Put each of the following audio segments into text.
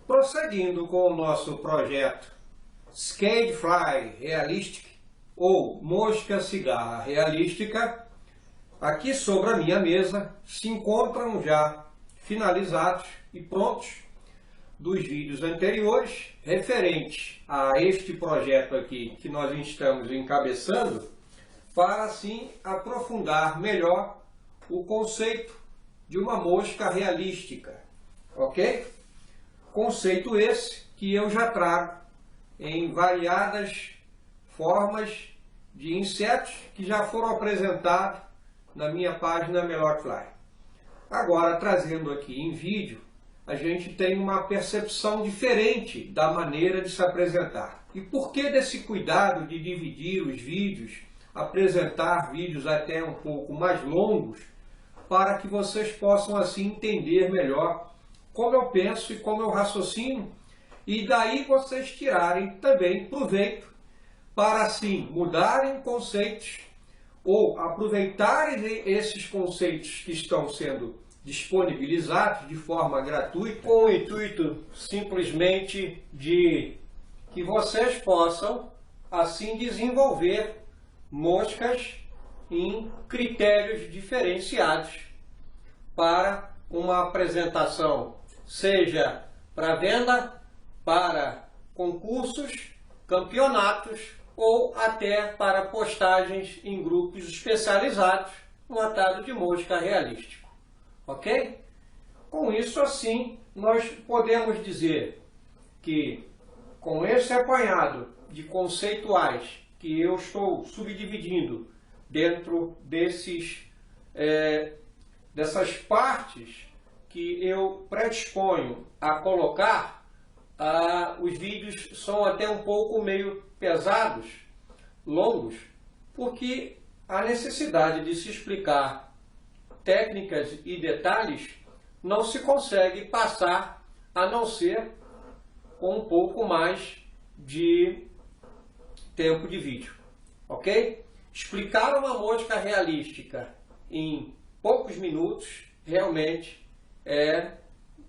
Prosseguindo com o nosso projeto Scalefly Realistic ou Mosca Cigarra Realística, aqui sobre a minha mesa se encontram já finalizados e prontos dos vídeos anteriores referentes a este projeto aqui que nós estamos encabeçando, para assim aprofundar melhor o conceito de uma mosca realística, ok? Conceito esse que eu já trago em variadas formas de insetos que já foram apresentados na minha página Melhorfly. Agora, trazendo aqui em vídeo, a gente tem uma percepção diferente da maneira de se apresentar. E por que desse cuidado de dividir os vídeos, apresentar vídeos até um pouco mais longos, para que vocês possam assim entender melhor como eu penso e como eu raciocino, e daí vocês tirarem também proveito para assim mudarem conceitos ou aproveitarem esses conceitos que estão sendo disponibilizados de forma gratuita, com o intuito simplesmente de que vocês possam assim desenvolver moscas em critérios diferenciados para uma apresentação, seja para venda, para concursos, campeonatos ou até para postagens em grupos especializados no atado de mosca realístico. Ok? Com isso assim, nós podemos dizer que com esse apanhado de conceituais que eu estou subdividindo dentro dessas partes que eu predisponho a colocar, os vídeos são até um pouco meio pesados, longos, porque a necessidade de se explicar técnicas e detalhes não se consegue passar a não ser com um pouco mais de tempo de vídeo, ok? Explicar uma mosca realística em poucos minutos realmente é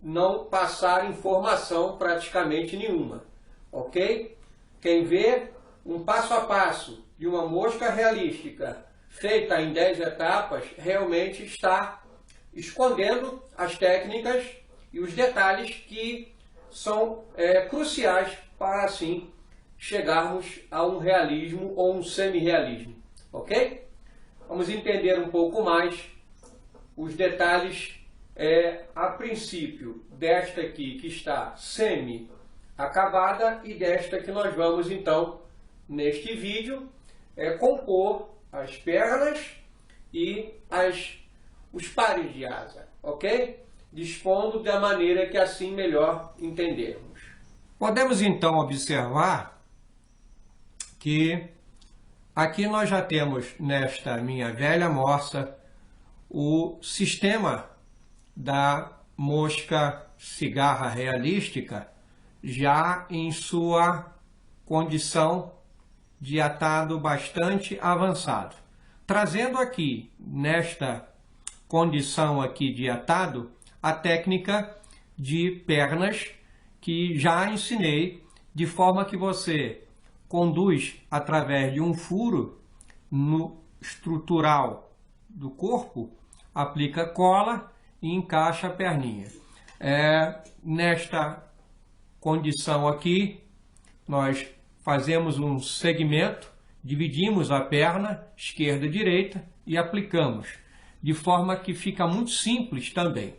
não passar informação praticamente nenhuma, ok? Quem vê um passo a passo de uma mosca realística feita em 10 etapas realmente está escondendo as técnicas e os detalhes que são cruciais para assim chegarmos a um realismo ou um semi-realismo, ok? Vamos entender um pouco mais os detalhes a princípio desta aqui que está semi-acabada e desta que nós vamos então, neste vídeo, compor as pernas e os pares de asa, ok? Dispondo da maneira que assim melhor entendermos. Podemos então observar que aqui nós já temos nesta minha velha morsa o sistema da mosca cigarra realística já em sua condição de atado bastante avançado. Trazendo aqui, nesta condição aqui de atado, a técnica de pernas que já ensinei, de forma que você conduz através de um furo no estrutural do corpo, aplica cola e encaixa a perninha. Nesta condição aqui, nós fazemos um segmento, dividimos a perna esquerda e direita e aplicamos, de forma que fica muito simples também.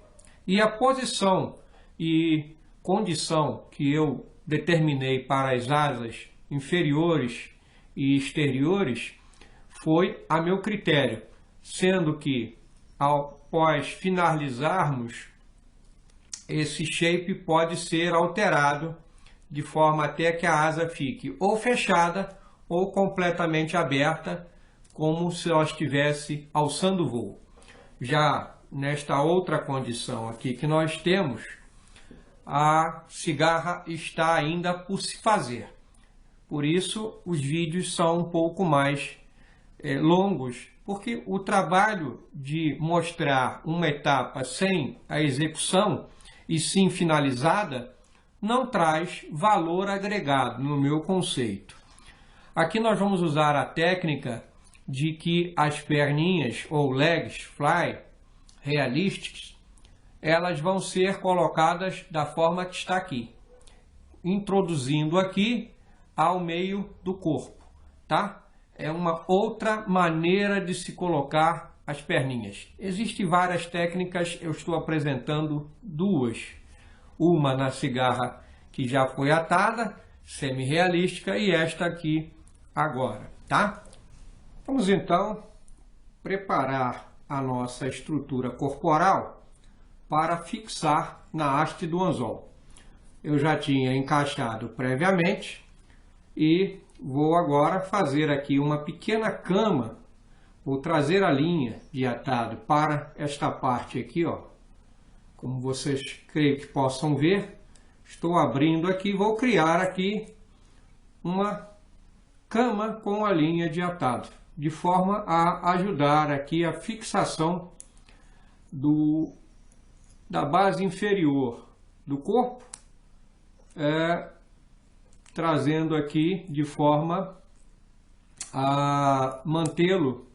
E a posição e condição que eu determinei para as asas inferiores e exteriores foi a meu critério, sendo que após finalizarmos, esse shape pode ser alterado de forma até que a asa fique ou fechada ou completamente aberta, como se ela estivesse alçando o voo. Já nesta outra condição aqui que nós temos, a cigarra está ainda por se fazer. Por isso, os vídeos são um pouco mais longos, porque o trabalho de mostrar uma etapa sem a execução e sim finalizada não traz valor agregado no meu conceito. Aqui nós vamos usar a técnica de que as perninhas ou legs fly realistas, elas vão ser colocadas da forma que está aqui, introduzindo aqui ao meio do corpo, tá? É uma outra maneira de se colocar as perninhas. Existem várias técnicas, eu estou apresentando duas. Uma na cigarra que já foi atada, semi-realística, e esta aqui agora, tá? Vamos então preparar a nossa estrutura corporal para fixar na haste do anzol. Eu já tinha encaixado previamente e vou agora fazer aqui uma pequena cama. Vou trazer a linha de atado para esta parte aqui, ó. Como vocês creio que possam ver, estou abrindo aqui, vou criar aqui uma cama com a linha de atado, de forma a ajudar aqui a fixação da base inferior do corpo, trazendo aqui de forma a mantê-lo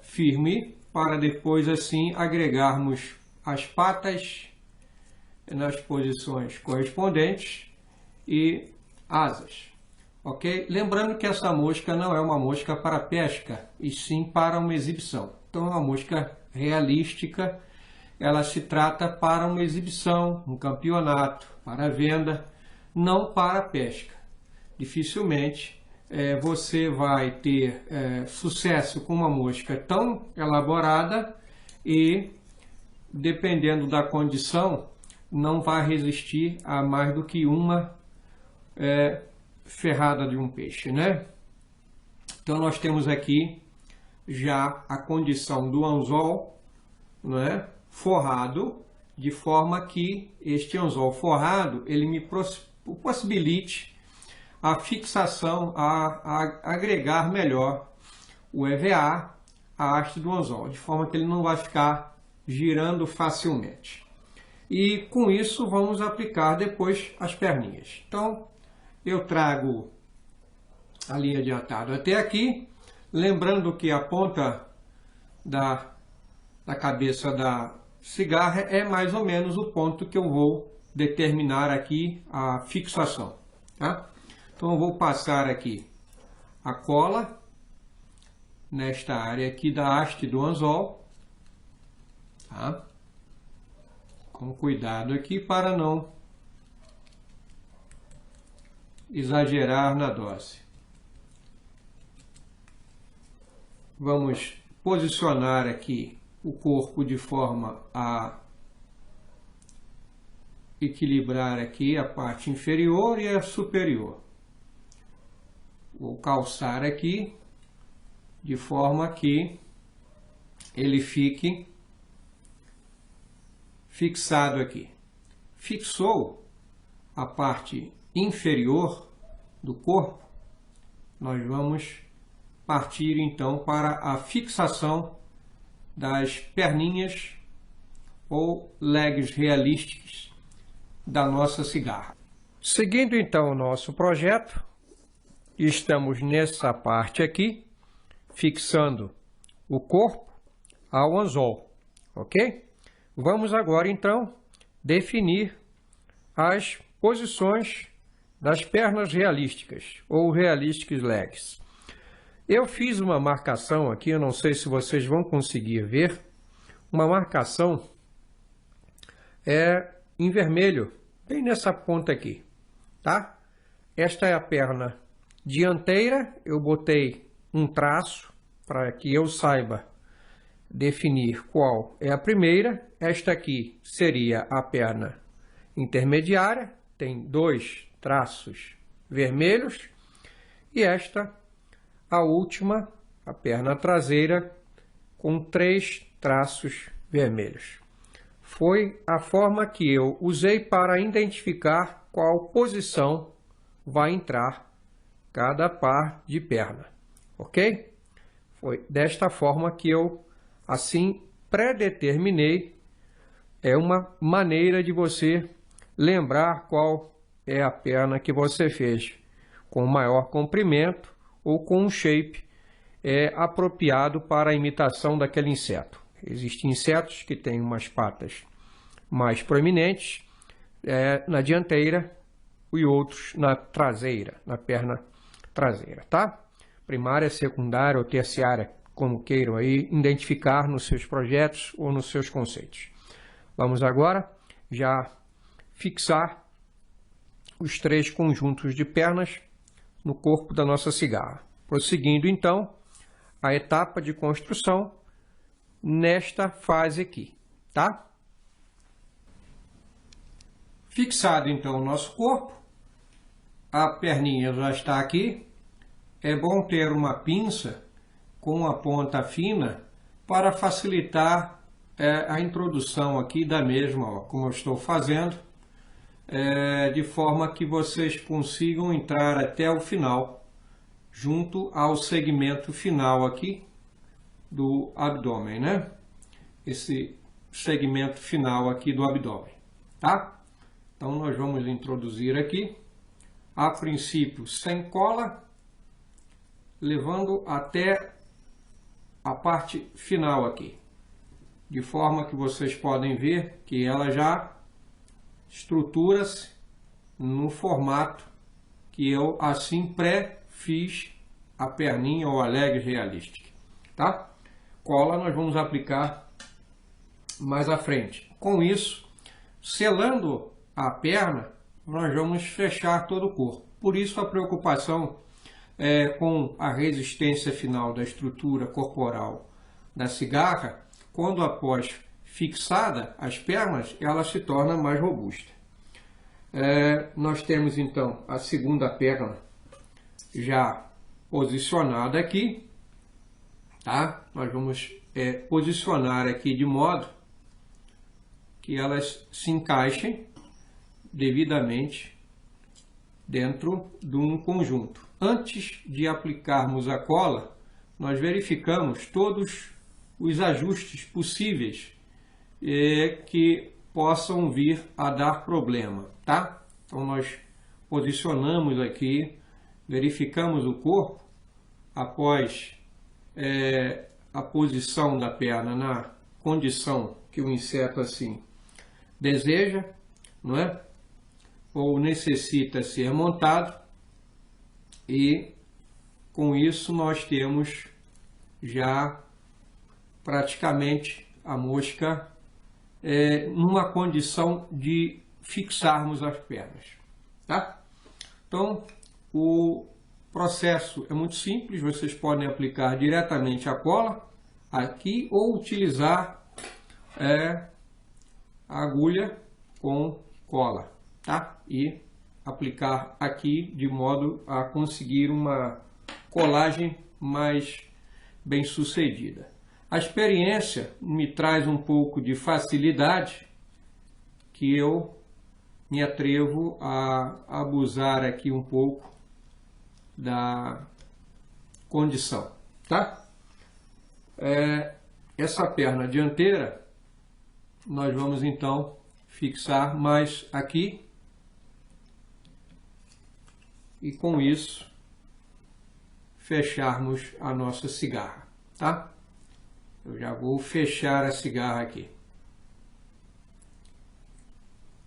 firme, para depois assim agregarmos as patas nas posições correspondentes e asas. Ok? Lembrando que essa mosca não é uma mosca para pesca, e sim para uma exibição. Então é uma mosca realística, ela se trata para uma exibição, um campeonato, para venda, não para pesca. Dificilmente você vai ter sucesso com uma mosca tão elaborada e, dependendo da condição, não vai resistir a mais do que uma ferrada de um peixe, né? Então nós temos aqui já a condição do anzol, né, forrado, de forma que este anzol forrado ele me possibilite a fixação, a agregar melhor o EVA à haste do anzol, de forma que ele não vai ficar girando facilmente. E com isso vamos aplicar depois as perninhas. Então eu trago a linha de atado até aqui, lembrando que a ponta da cabeça da cigarra é mais ou menos o ponto que eu vou determinar aqui a fixação, tá? Então eu vou passar aqui a cola nesta área aqui da haste do anzol, tá? Com cuidado aqui para não exagerar na dose. Vamos posicionar aqui o corpo de forma a equilibrar aqui a parte inferior e a superior. Vou calçar aqui de forma que ele fique fixado aqui. Fixou a parte inferior do corpo, nós vamos partir então para a fixação das perninhas ou legs realísticas da nossa cigarra. Seguindo então o nosso projeto, estamos nessa parte aqui, fixando o corpo ao anzol, ok? Vamos agora então definir as posições das pernas realísticas ou realistic legs. Eu fiz uma marcação aqui, eu não sei se vocês vão conseguir ver, uma marcação em vermelho, bem nessa ponta aqui, tá? Esta é a perna dianteira, eu botei um traço para que eu saiba definir qual é a primeira. Esta aqui seria a perna intermediária, tem 2 traços vermelhos, e esta, a última, a perna traseira, com 3 traços vermelhos. Foi a forma que eu usei para identificar qual posição vai entrar cada par de perna, ok? Foi desta forma que eu, assim, predeterminei. É uma maneira de você lembrar qual é a perna que você fez, com maior comprimento ou com um shape apropriado para a imitação daquele inseto. Existem insetos que têm umas patas mais proeminentes na dianteira e outros na traseira, na perna traseira, tá? Primária, secundária ou terciária, como queiram aí identificar nos seus projetos ou nos seus conceitos. Vamos agora já fixar os 3 conjuntos de pernas no corpo da nossa cigarra. Prosseguindo então a etapa de construção nesta fase aqui, tá? Fixado então o nosso corpo, a perninha já está aqui. É bom ter uma pinça com a ponta fina para facilitar a introdução aqui da mesma, ó, como eu estou fazendo, de forma que vocês consigam entrar até o final, junto ao segmento final aqui do abdômen, né? Esse segmento final aqui do abdômen, tá? Então nós vamos introduzir aqui, a princípio sem cola, levando até a parte final aqui, de forma que vocês podem ver que ela já estrutura-se no formato que eu assim pré-fiz a perninha ou a leg realistic, tá? Cola nós vamos aplicar mais à frente. Com isso, selando a perna, nós vamos fechar todo o corpo. Por isso a preocupação com a resistência final da estrutura corporal da cigarra, quando após fixada as pernas, ela se torna mais robusta. Nós temos então a segunda perna já posicionada aqui, tá? Nós vamos posicionar aqui de modo que elas se encaixem devidamente dentro de um conjunto. Antes de aplicarmos a cola, nós verificamos todos os ajustes possíveis que possam vir a dar problema, tá? Então nós posicionamos aqui, verificamos o corpo após a posição da perna na condição que o inseto assim deseja, não é? Ou necessita ser montado, e com isso nós temos já praticamente a mosca numa condição de fixarmos as pernas, tá? Então o processo é muito simples, vocês podem aplicar diretamente a cola aqui ou utilizar a agulha com cola, tá? E aplicar aqui de modo a conseguir uma colagem mais bem sucedida. A experiência me traz um pouco de facilidade que eu me atrevo a abusar aqui um pouco da condição, tá? Essa perna dianteira nós vamos então fixar mais aqui e com isso fecharmos a nossa cigarra, tá? Eu já vou fechar a cigarra aqui,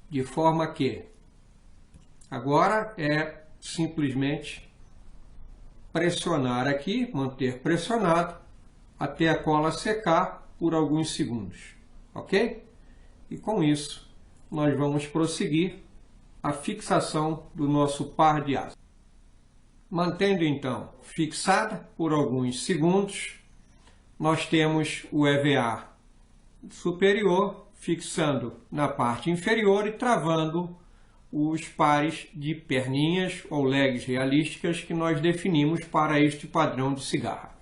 de forma que agora é simplesmente pressionar aqui, manter pressionado até a cola secar por alguns segundos, ok? E com isso nós vamos prosseguir a fixação do nosso par de asas. Mantendo então fixada por alguns segundos, nós temos o EVA superior fixando na parte inferior e travando os pares de perninhas ou legs realísticas que nós definimos para este padrão de cigarra.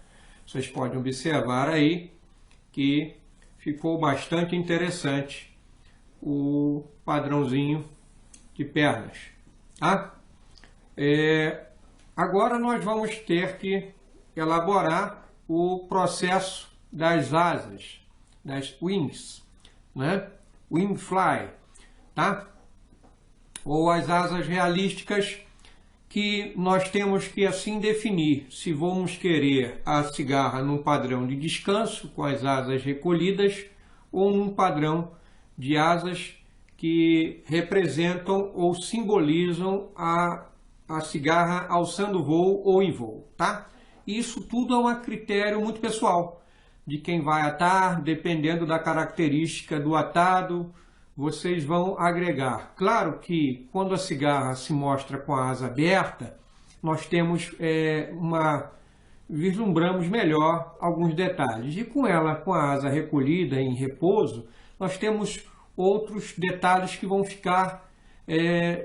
Vocês podem observar aí que ficou bastante interessante o padrãozinho de pernas, tá? Agora nós vamos ter que elaborar o processo das asas, das wings, né? Wing fly, tá? ou as asas realísticas, que nós temos que assim definir se vamos querer a cigarra num padrão de descanso, com as asas recolhidas, ou num padrão de asas que representam ou simbolizam a cigarra alçando voo ou em voo, tá? Isso tudo é um critério muito pessoal de quem vai atar, dependendo da característica do atado, vocês vão agregar. Claro que quando a cigarra se mostra com a asa aberta, nós temos vislumbramos melhor alguns detalhes. E com ela, com a asa recolhida em repouso, nós temos outros detalhes que vão ficar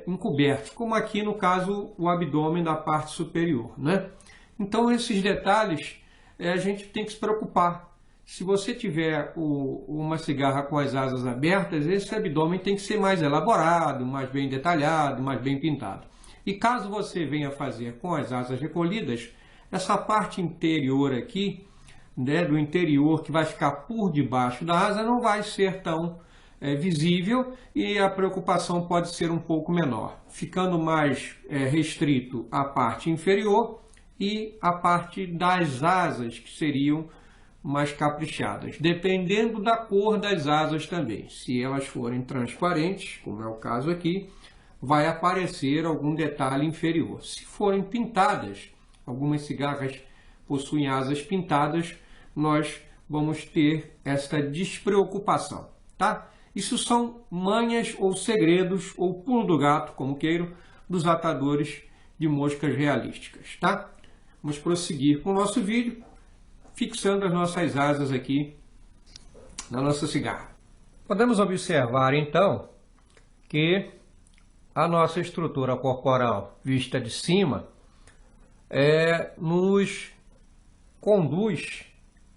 encobertos, como aqui no caso o abdômen da parte superior, né? Então esses detalhes a gente tem que se preocupar. Se você tiver uma cigarra com as asas abertas, esse abdômen tem que ser mais elaborado, mais bem detalhado, mais bem pintado. E caso você venha fazer com as asas recolhidas, essa parte interior aqui, né, do interior que vai ficar por debaixo da asa, não vai ser tão visível e a preocupação pode ser um pouco menor, ficando mais restrito à parte inferior e a parte das asas, que seriam mais caprichadas, dependendo da cor das asas também. Se elas forem transparentes, como é o caso aqui, vai aparecer algum detalhe inferior. Se forem pintadas, algumas cigarras possuem asas pintadas, nós vamos ter essa despreocupação, tá? Isso são manhas ou segredos, ou pulo do gato, como queiram, dos atadores de moscas realísticas, tá? Vamos prosseguir com o nosso vídeo, fixando as nossas asas aqui na nossa cigarra. Podemos observar então que a nossa estrutura corporal vista de cima nos conduz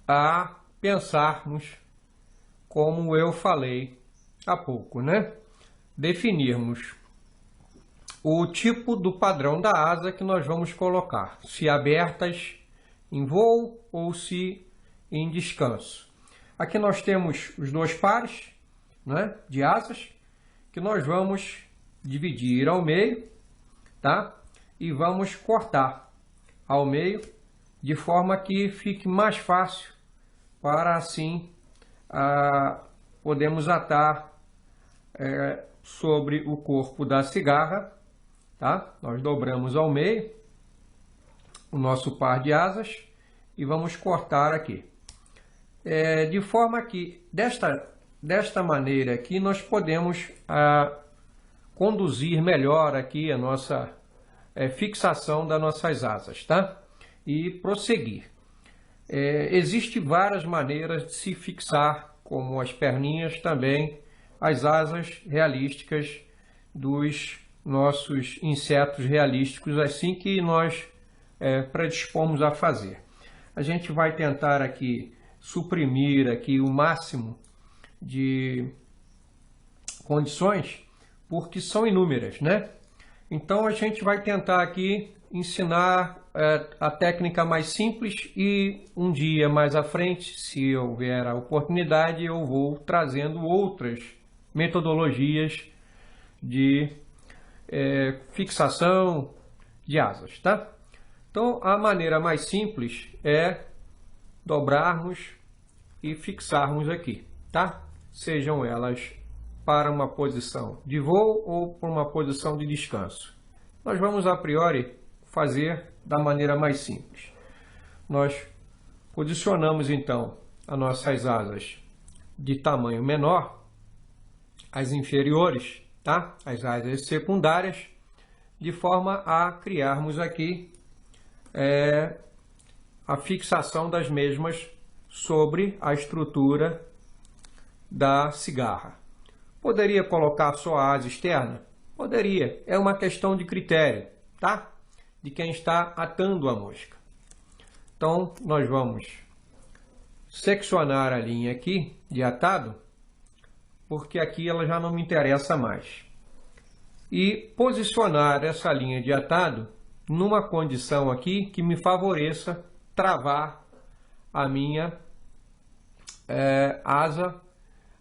a pensarmos, como eu falei há pouco, né? Definirmos o tipo do padrão da asa que nós vamos colocar, se abertas em voo ou se em descanso. Aqui nós temos os dois pares, né, de asas, que nós vamos dividir ao meio, tá? E vamos cortar ao meio, de forma que fique mais fácil para assim podemos atar sobre o corpo da cigarra, tá? Nós dobramos ao meio o nosso par de asas e vamos cortar aqui. De forma que, desta maneira aqui, nós podemos conduzir melhor aqui a nossa fixação das nossas asas, tá? E prosseguir. Existem várias maneiras de se fixar, como as perninhas também, as asas realísticas dos nossos insetos realísticos, assim que nós predispomos a fazer. A gente vai tentar aqui suprimir aqui o máximo de condições, porque são inúmeras, né? Então a gente vai tentar aqui ensinar a técnica mais simples e um dia mais à frente, se houver a oportunidade, eu vou trazendo outras metodologias de fixação de asas, tá? Então, a maneira mais simples é dobrarmos e fixarmos aqui, tá? Sejam elas para uma posição de voo ou para uma posição de descanso. Nós vamos, a priori, fazer da maneira mais simples. Nós posicionamos, então, as nossas asas de tamanho menor, as inferiores, tá? As asas secundárias, de forma a criarmos aqui a fixação das mesmas sobre a estrutura da cigarra. Poderia colocar só a asa externa? Poderia, é uma questão de critério, tá? De quem está atando a mosca. Então, nós vamos seccionar a linha aqui de atado, porque aqui ela já não me interessa mais. E posicionar essa linha de atado numa condição aqui que me favoreça travar a minha asa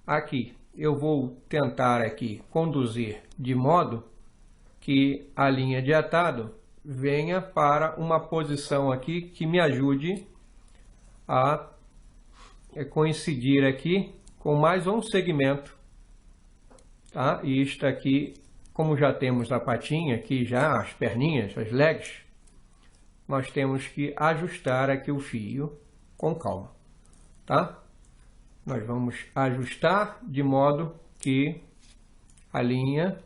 aqui. Eu vou tentar aqui conduzir de modo que a linha de atado venha para uma posição aqui que me ajude a coincidir aqui com mais um segmento, tá? E isto aqui, como já temos a patinha aqui, já as perninhas, as legs, nós temos que ajustar aqui o fio com calma, tá? Nós vamos ajustar de modo que a linha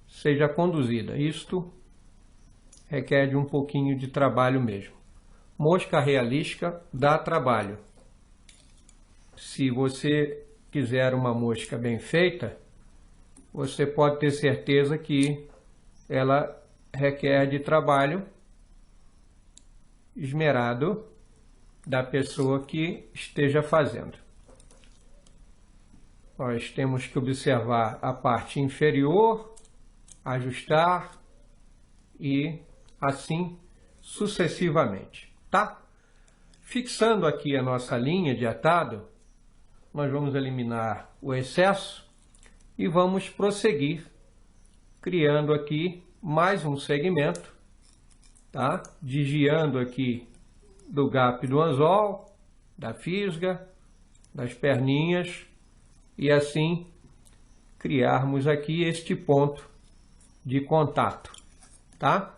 seja conduzida. Isto requer de um pouquinho de trabalho mesmo. Mosca realística dá trabalho. Se você quiser uma mosca bem feita, você pode ter certeza que ela requer de trabalho esmerado da pessoa que esteja fazendo. Nós temos que observar a parte inferior, ajustar e assim sucessivamente, tá? Fixando aqui a nossa linha de atado, nós vamos eliminar o excesso e vamos prosseguir criando aqui mais um segmento, tá? Desviando aqui do gap do anzol, da fisga, das perninhas e assim criarmos aqui este ponto de contato, tá?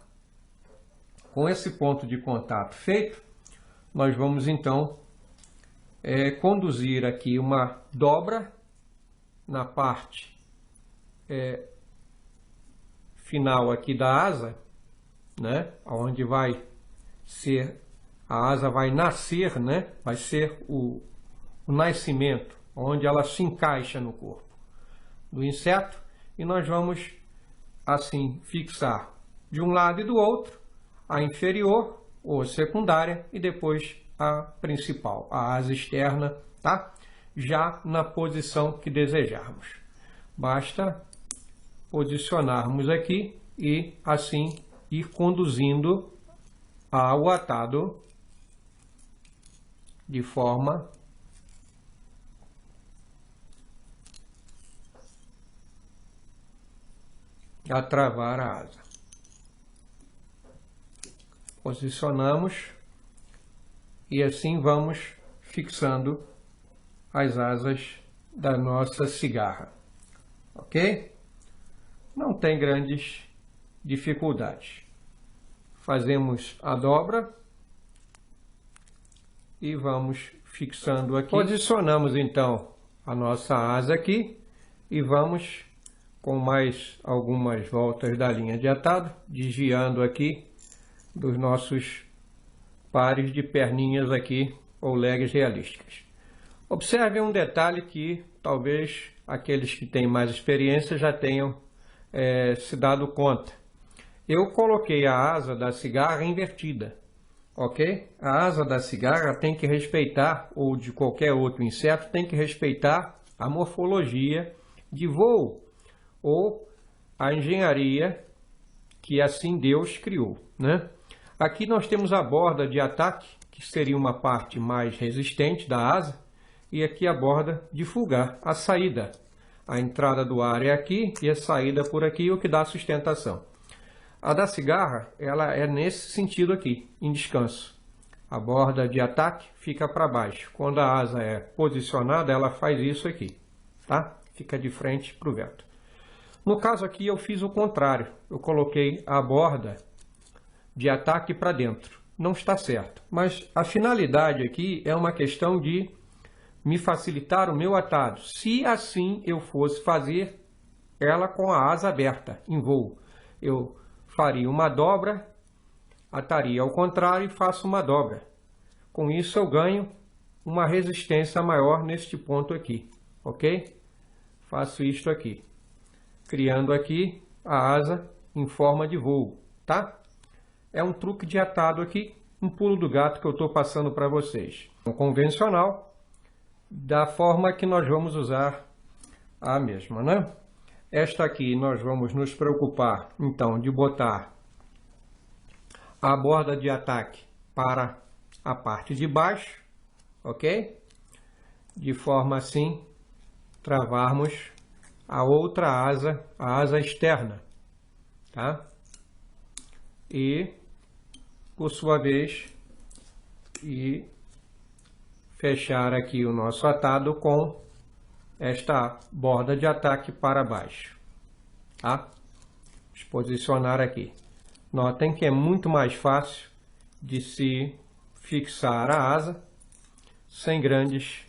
Com esse ponto de contato feito, nós vamos então conduzir aqui uma dobra na parte final aqui da asa, né? Onde vai ser, a asa vai nascer, né? Vai ser o nascimento, onde ela se encaixa no corpo do inseto, e nós vamos assim fixar de um lado e do outro a inferior ou secundária e depois a principal, a asa externa, tá? Já na posição que desejarmos. Basta posicionarmos aqui e assim ir conduzindo ao atado de forma a travar a asa. Posicionamos e assim vamos fixando as asas da nossa cigarra, ok? Não tem grandes dificuldades. Fazemos a dobra e vamos fixando aqui. Posicionamos então a nossa asa aqui e vamos com mais algumas voltas da linha de atado, desviando aqui dos nossos pares de perninhas aqui ou legs realísticas. Observe um detalhe que talvez aqueles que têm mais experiência já tenham se dado conta. Eu coloquei a asa da cigarra invertida, ok? A asa da cigarra tem que respeitar, ou de qualquer outro inseto, tem que respeitar a morfologia de voo ou a engenharia que assim Deus criou, né? Aqui nós temos a borda de ataque, que seria uma parte mais resistente da asa, e aqui a borda de fulgar, a saída. A entrada do ar é aqui e a saída por aqui, o que dá sustentação. A da cigarra, ela é nesse sentido aqui, em descanso. A borda de ataque fica para baixo. Quando a asa é posicionada, ela faz isso aqui, tá? Fica de frente para o vento. No caso aqui eu fiz o contrário. Eu coloquei a borda de ataque para dentro. Não está certo. Mas a finalidade aqui é uma questão de me facilitar o meu atado. Se assim eu fosse fazer ela com a asa aberta, em voo, eu faria uma dobra, ataria ao contrário e faço uma dobra. Com isso eu ganho uma resistência maior neste ponto aqui, ok? Faço isto aqui, criando aqui a asa em forma de voo, tá? É um truque de atado aqui, um pulo do gato que eu estou passando para vocês. Um convencional, da forma que nós vamos usar a mesma, né? Esta aqui nós vamos nos preocupar, então, de botar a borda de ataque para a parte de baixo, ok? De forma assim, travarmos a outra asa, a asa externa, tá? E, por sua vez, fechar aqui o nosso atado com esta borda de ataque para baixo, tá? Vamos posicionar aqui. Notem que é muito mais fácil de se fixar a asa sem grandes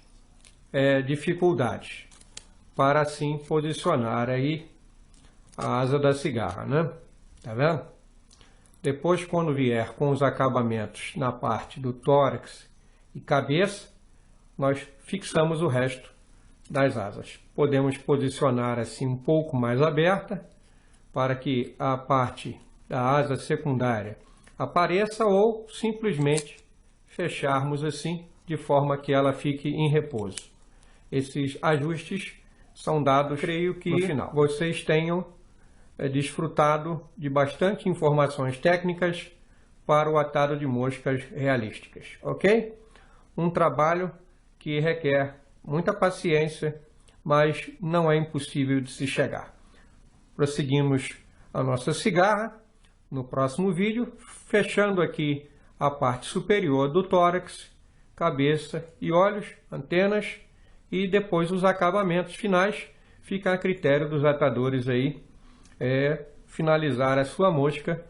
dificuldades, para assim posicionar aí a asa da cigarra, né? Tá vendo? Depois, quando vier com os acabamentos na parte do tórax e cabeça, nós fixamos o resto das asas. Podemos posicionar assim um pouco mais aberta, para que a parte da asa secundária apareça, ou simplesmente fecharmos assim, de forma que ela fique em repouso. Esses ajustes são dados, creio que no final vocês tenham desfrutado de bastante informações técnicas para o atado de moscas realísticas, ok? Um trabalho que requer muita paciência, mas não é impossível de se chegar. Prosseguimos a nossa cigarra no próximo vídeo, fechando aqui a parte superior do tórax, cabeça e olhos, antenas, e depois os acabamentos finais. Fica a critério dos atadores aí finalizar a sua mosca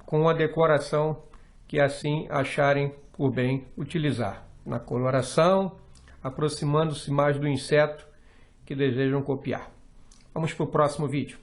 com a decoração que assim acharem por bem utilizar, na coloração, aproximando-se mais do inseto que desejam copiar. Vamos para o próximo vídeo.